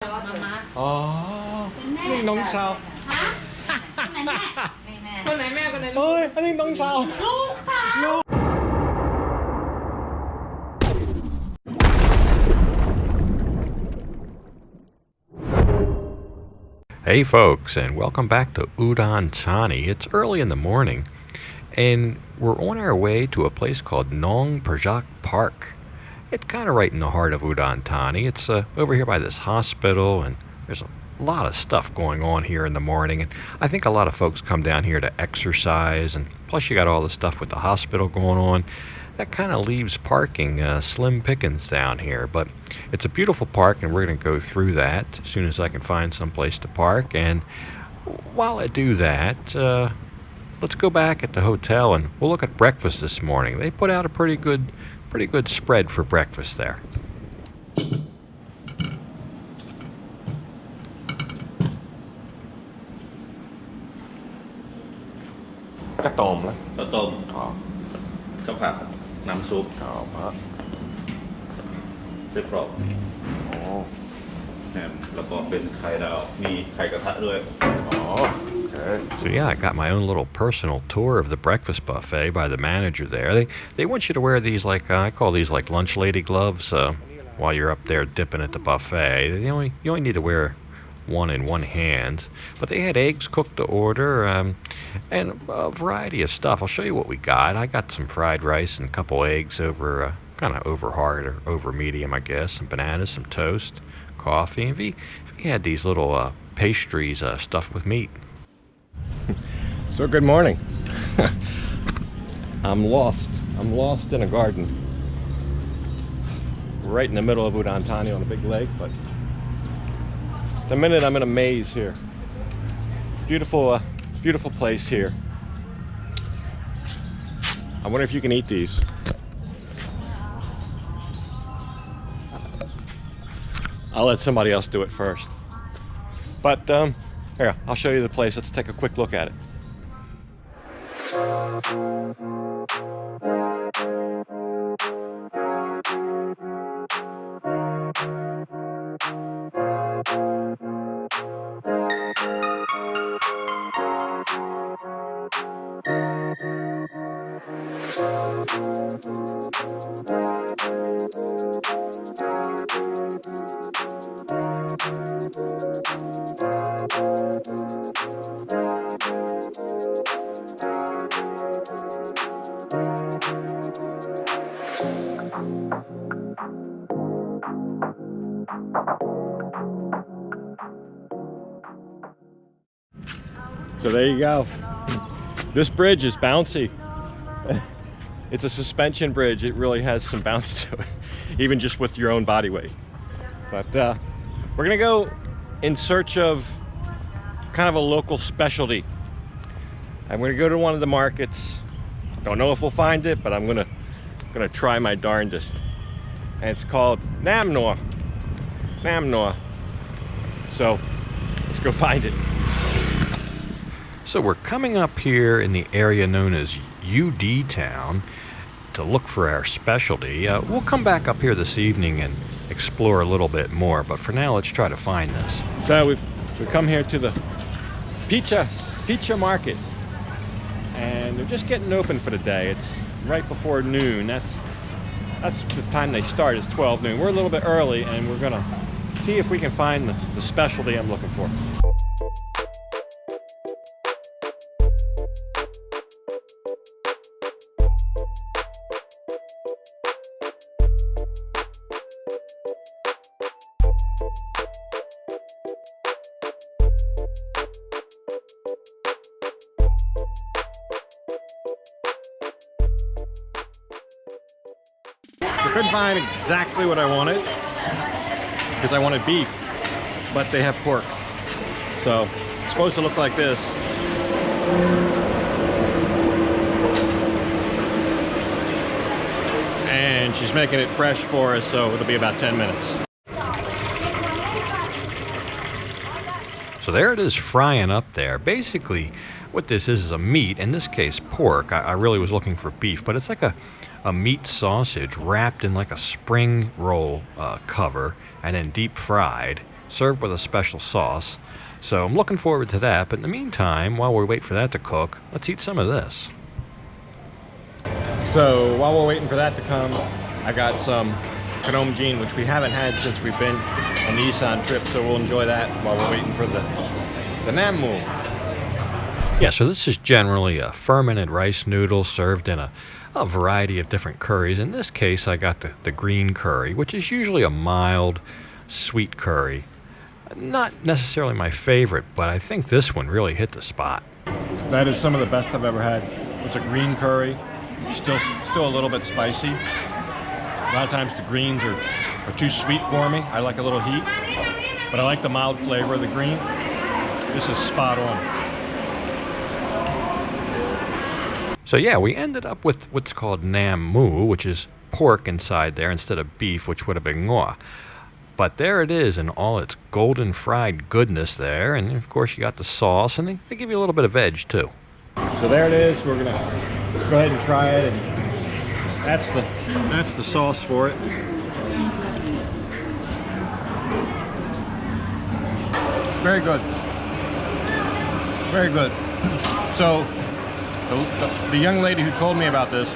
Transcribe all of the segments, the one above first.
อ๋อนี่น้องสาวฮะคนไหนแม่นี่แม่คนไหนแม่คนไหนลูก เฮ้ยอันนี้น้องสาวลูกสาว Hey folks, and welcome back to Udon Thani. It's early in the morning, and we're on our way to a place called Nong Prajak Park. It's kind of right in the heart of Udon Thani. It's over here by this hospital, and there's a lot of stuff going on here in the morning. And I think a lot of folks come down here to exercise, and plus you got all the stuff with the hospital going on. That kind of leaves parking slim pickings down here, but it's a beautiful park, and we're going to go through that as soon as I can find some place to park. And while I do that, let's go back at the hotel and we'll look at breakfast this morning. They put out a pretty good spread for breakfast there. กระต้มแล้ว ข้าวต้ม อ๋อ ข้าวผัดน้ำซุป อ๋อพระ เส้นกรอบ อ๋อ แฮมแล้วก็เป็นไข่ดาวมีไข่กระทะด้วย อ๋อ okay. So yeah, I got my own little personal tour of the breakfast buffet by the manager there. They want you to wear these I call these like lunch lady gloves while you're up there dipping at the buffet. You only need to wear one in one hand, but they had eggs cooked to order and a variety of stuff. I'll show you what we got. I got some fried rice and a couple eggs over kind of over hard or over medium, I guess. Some bananas, some toast, coffee, and we had these little pastries stuffed with meat. So good morning. I'm lost in a garden right in the middle of Udon Thani on a big lake, but the minute I'm in a maze here. Beautiful place here. I wonder if you can eat these. I'll let somebody else do it first. But here, I'll show you the place. Let's take a quick look at it. So there you go. This bridge is bouncy. It's a suspension bridge. It really has some bounce to it, even just with your own body weight. But we're gonna go in search of kind of a local specialty. I'm gonna go to one of the markets. Don't know if we'll find it, but I'm gonna try my darndest. And it's called Nam Noa. So let's go find it. So we're coming up here in the area known as UD Town to look for our specialty. We'll come back up here this evening and explore a little bit more, but for now let's try to find this. So we've come here to the pizza market, and they're just getting open for the day. It's right before noon. That's the time they start, is 12 noon. We're a little bit early, and we're gonna see if we can find the specialty I'm looking for. I couldn't find exactly what I wanted because I wanted beef, but they have pork. So it's supposed to look like this. And she's making it fresh for us, so it'll be about 10 minutes. So there it is frying up there. Basically what this is a meat, in this case pork. I really was looking for beef, but it's like a meat sausage wrapped in like a spring roll cover and then deep fried. served with a special sauce. So I'm looking forward to that. But in the meantime, while we wait for that to cook, let's eat some of this. So while we're waiting for that to come, I got some Kanome, which we haven't had since we've been on the Isaan trip, so we'll enjoy that while we're waiting for the Nam Moo. Yeah, so this is generally a fermented rice noodle served in a variety of different curries. In this case, I got the green curry, which is usually a mild, sweet curry. Not necessarily my favorite, but I think this one really hit the spot. That is some of the best I've ever had. It's a green curry, still a little bit spicy. A lot of times the greens are too sweet for me. I like a little heat, but I like the mild flavor of the green. This is spot on. So yeah, we ended up with what's called Nam Moo, which is pork inside there instead of beef, which would have been ngoa. But there it is in all its golden fried goodness there, and of course you got the sauce, and they give you a little bit of veg too. So there it is. We're gonna go ahead and try it, and that's the sauce for it. Very good. Very good. So the young lady who told me about this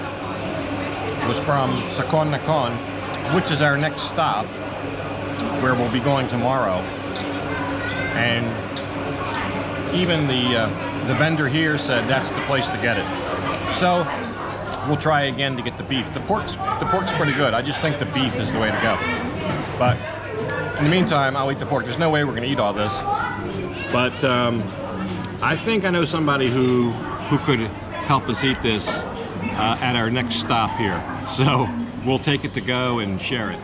was from Sakon Nakhon, which is our next stop, where we'll be going tomorrow. And even the vendor here said that's the place to get it. So we'll try again to get the beef. The pork's pretty good. I just think the beef is the way to go. But in the meantime, I'll eat the pork. There's no way we're gonna eat all this. But I think I know somebody who could help us eat this at our next stop here. So we'll take it to go and share it.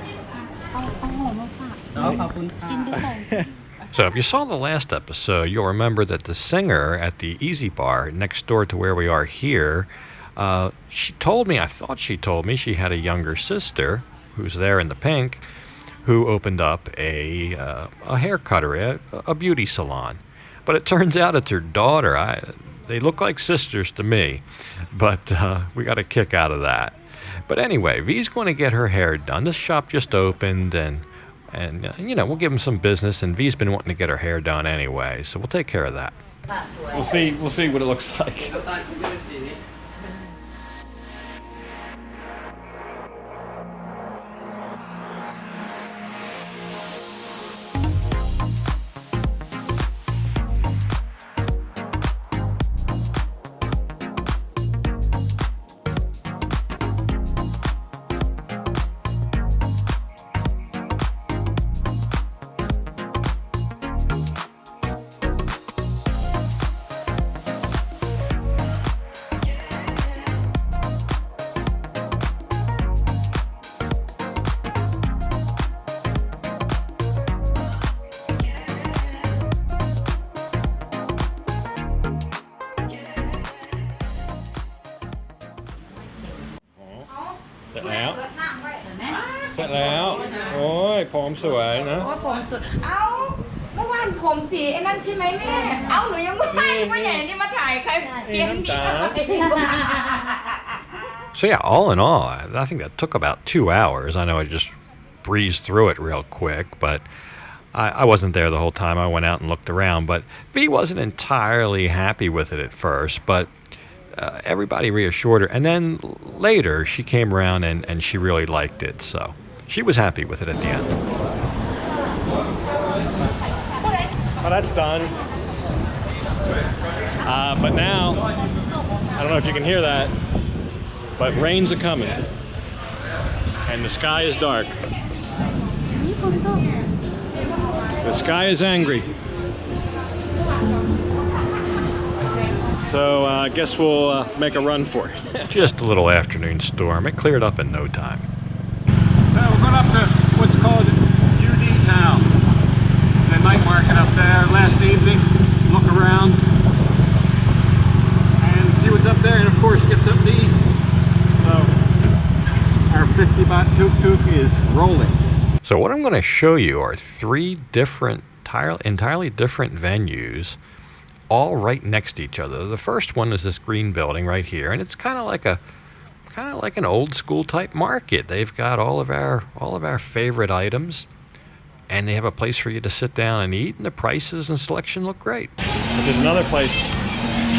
So if you saw the last episode, you'll remember that the singer at the Easy Bar next door to where we are here, she told me, I thought she told me, she had a younger sister who's there in the pink, who opened up a hair cutter, a beauty salon. But it turns out it's her daughter. They look like sisters to me, but we got a kick out of that. But anyway, V's going to get her hair done. This shop just opened, and you know, we'll give them some business, and V's been wanting to get her hair done anyway, so we'll take care of that. We'll see what it looks like. Set แล้วเสร็จแล้วโอ้ยผมสวยนะ โอ้ยผมสวยเอ้าเมื่อวานผมสีไอ้นั่นใช่ไหมแม่เอ้าหนูยังไม่ใหญ่นี่มาถ่ายใครเพี้ยนดีอะไร So yeah, all in all, I think that took about 2 hours. I know I just breezed through it real quick, but I wasn't there the whole time. I went out and looked around, but V wasn't entirely happy with it at first, but everybody reassured her. And then later, she came around and she really liked it, so she was happy with it at the end. Well, that's done. But now, I don't know if you can hear that, but rains are coming. And the sky is dark. The sky is angry. So I guess we'll make a run for it. Just a little afternoon storm. It cleared up in no time. So we're going up to what's called Udon Thani. The night market up there last evening. Look around and see what's up there, and of course get something to eat. So our 50 baht tuk-tuk is rolling. So what I'm going to show you are 3 different, entirely different venues, all right next to each other. The first one is this green building right here, and it's kind of like an old school type market. They've got all of our favorite items. and they have a place for you to sit down and eat, and the prices and selection look great. But there's another place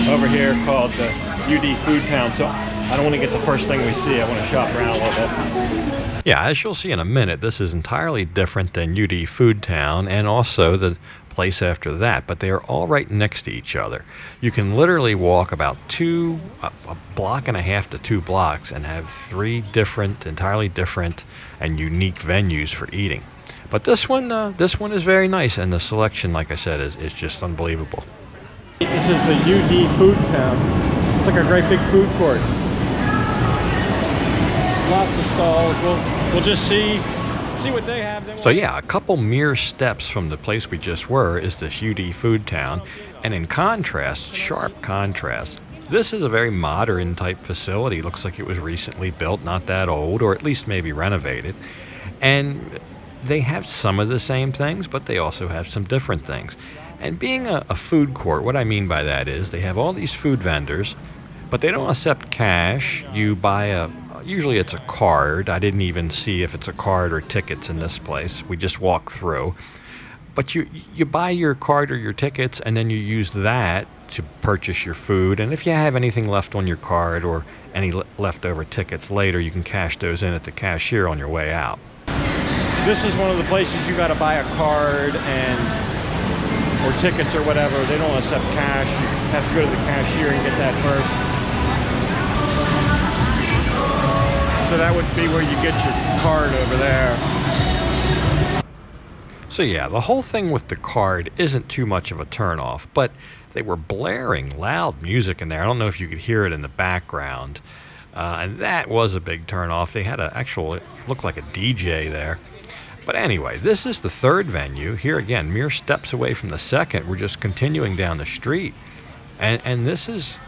over here called the UD Food Town, so I don't want to get the first thing we see. I want to shop around a little bit. Yeah, as you'll see in a minute, this is entirely different than UD Food Town and also the place after that, but they are all right next to each other. You can literally walk about a block and a half to 2 blocks and have 3 different, entirely different and unique venues for eating. But this one is very nice, and the selection, like I said, is just unbelievable. This is the UD Food Town. It's like a great big food court. Lots of stalls. We'll just see what they have. So yeah, a couple mere steps from the place we just were is this UD Food Town, and in contrast, sharp contrast, this is a very modern type facility. Looks like it was recently built, not that old, or at least maybe renovated. And they have some of the same things, but they also have some different things. And being a food court, what I mean by that is they have all these food vendors, but they don't accept cash. You buy usually it's a card. I didn't even see if it's a card or tickets in this place. We just walk through. But you buy your card or your tickets, and then you use that to purchase your food. And if you have anything left on your card or any leftover tickets later, you can cash those in at the cashier on your way out. This is one of the places you got to buy a card or tickets or whatever. They don't accept cash. You have to go to the cashier and get that first. So that would be where you get your card over there. So yeah, the whole thing with the card isn't too much of a turnoff, but they were blaring loud music in there. I don't know if you could hear it in the background, and that was a big turnoff. They had it looked like a DJ there. But anyway, this is the 3rd venue. Here again, mere steps away from the 2nd. We're just continuing down the street, and this is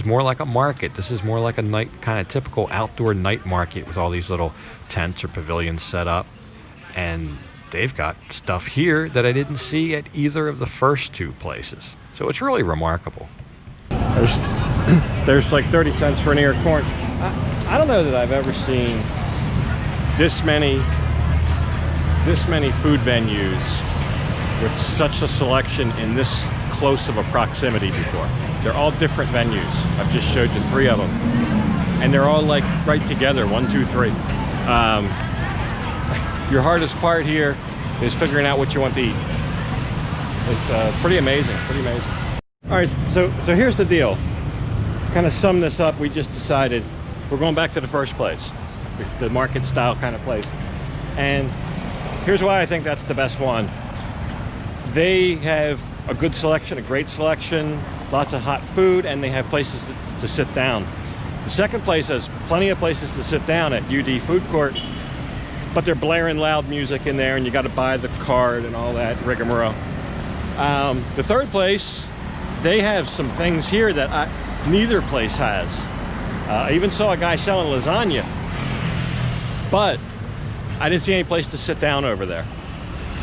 more like a market. This is more like a night, kind of typical outdoor night market with all these little tents or pavilions set up. And they've got stuff here that I didn't see at either of the first 2 places. So it's really remarkable. There's like 30 cents for an ear of corn. I don't know that I've ever seen this many food venues with such a selection in this close of a proximity before. They're all different venues. I've just showed you 3 of them, and they're all like right together, 1, 2, 3. Your hardest part here is figuring out what you want to eat. It's pretty amazing, All right, so here's the deal. Kind of sum this up, we just decided we're going back to the first place, the market style kind of place. And here's why I think that's the best one. They have a good selection, a great selection, lots of hot food, and they have places to sit down. The second place has plenty of places to sit down at UD Food Court, but they're blaring loud music in there, and you got to buy the card and all that rigmarole. The third place, they have some things here that neither place has. I even saw a guy selling lasagna, but I didn't see any place to sit down over there,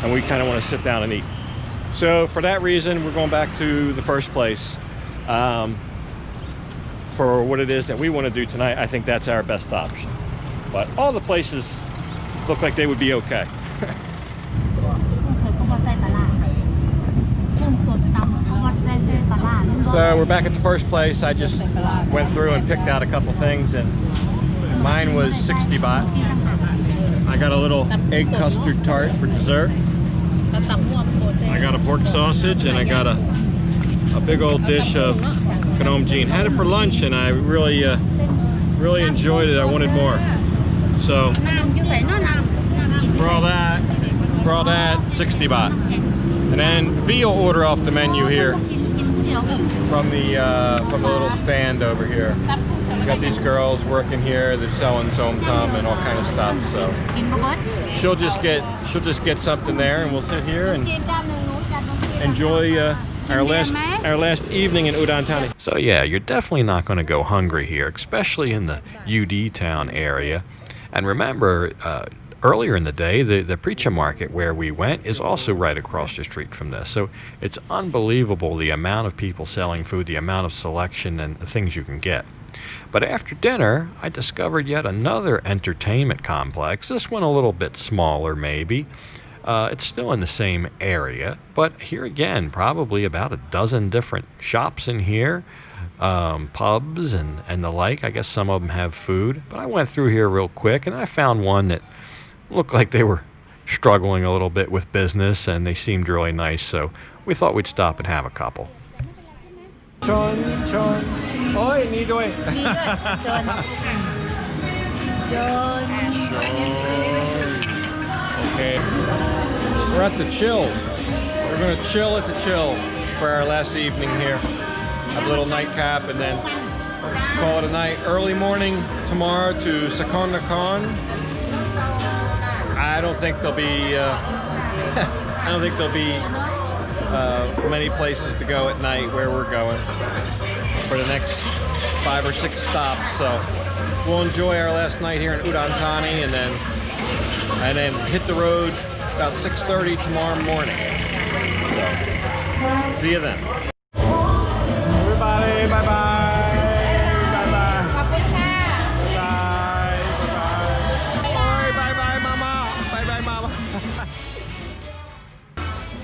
and we kind of want to sit down and eat. So for that reason, we're going back to the first place. For what it is that we want to do tonight, I think that's our best option. But all the places look like they would be okay. So we're back at the first place. I just went through and picked out a couple things, and mine was 60 baht. I got a little egg custard tart for dessert. I got a pork sausage, and I got a big old dish of Khanom Jean. Had it for lunch, and I really enjoyed it. I wanted more. So for all that 60 baht. And then V will order off the menu here from the little stand over here. We got these girls working here. They're selling somtam and all kind of stuff. So she'll just get something there, and we'll sit here and enjoy our last evening in Udon Thani. So yeah, you're definitely not going to go hungry here, especially in the UD town area. And remember, earlier in the day, the Precha market where we went is also right across the street from this. So it's unbelievable the amount of people selling food, the amount of selection and the things you can get. But after dinner, I discovered yet another entertainment complex, this one a little bit smaller maybe, It's still in the same area, but here again, probably about a dozen different shops in here, pubs and the like. I guess some of them have food, but I went through here real quick and I found one that looked like they were struggling a little bit with business, and they seemed really nice, so we thought we'd stop and have a couple. Chon, chon. Oi, need to wait. Okay. We're at the Chill. We're going to chill at the Chill for our last evening here. Have a little nightcap and then call it a night. Early morning tomorrow to Sakonnakhon. I don't think there'll be many places to go at night where we're going for the next 5 or 6 stops. So we'll enjoy our last night here in Udon Thani and then hit the road about 6:30 tomorrow morning. So see you then. Everybody, bye bye. Bye bye. ขอบคุณค่ะ Bye bye. Bye bye, mama. Bye bye, mama.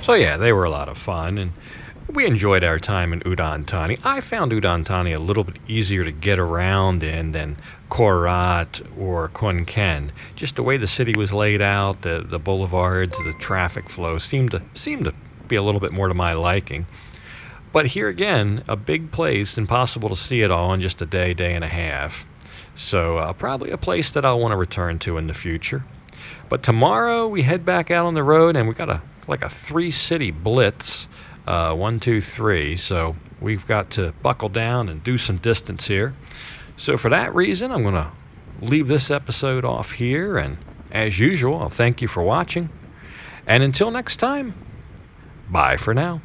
So yeah, they were a lot of fun, and we enjoyed our time in Udon Thani. I found Udon Thani a little bit easier to get around in than Korat or Khon Kaen. Just the way the city was laid out, the boulevards, the traffic flow seemed to be a little bit more to my liking. But here again, a big place, impossible to see it all in just a day and a half. So probably a place that I'll want to return to in the future. But tomorrow we head back out on the road, and we got a 3-city blitz. 1, 2, 3. So we've got to buckle down and do some distance here. So for that reason, I'm going to leave this episode off here. And as usual, I'll thank you for watching. And until next time, bye for now.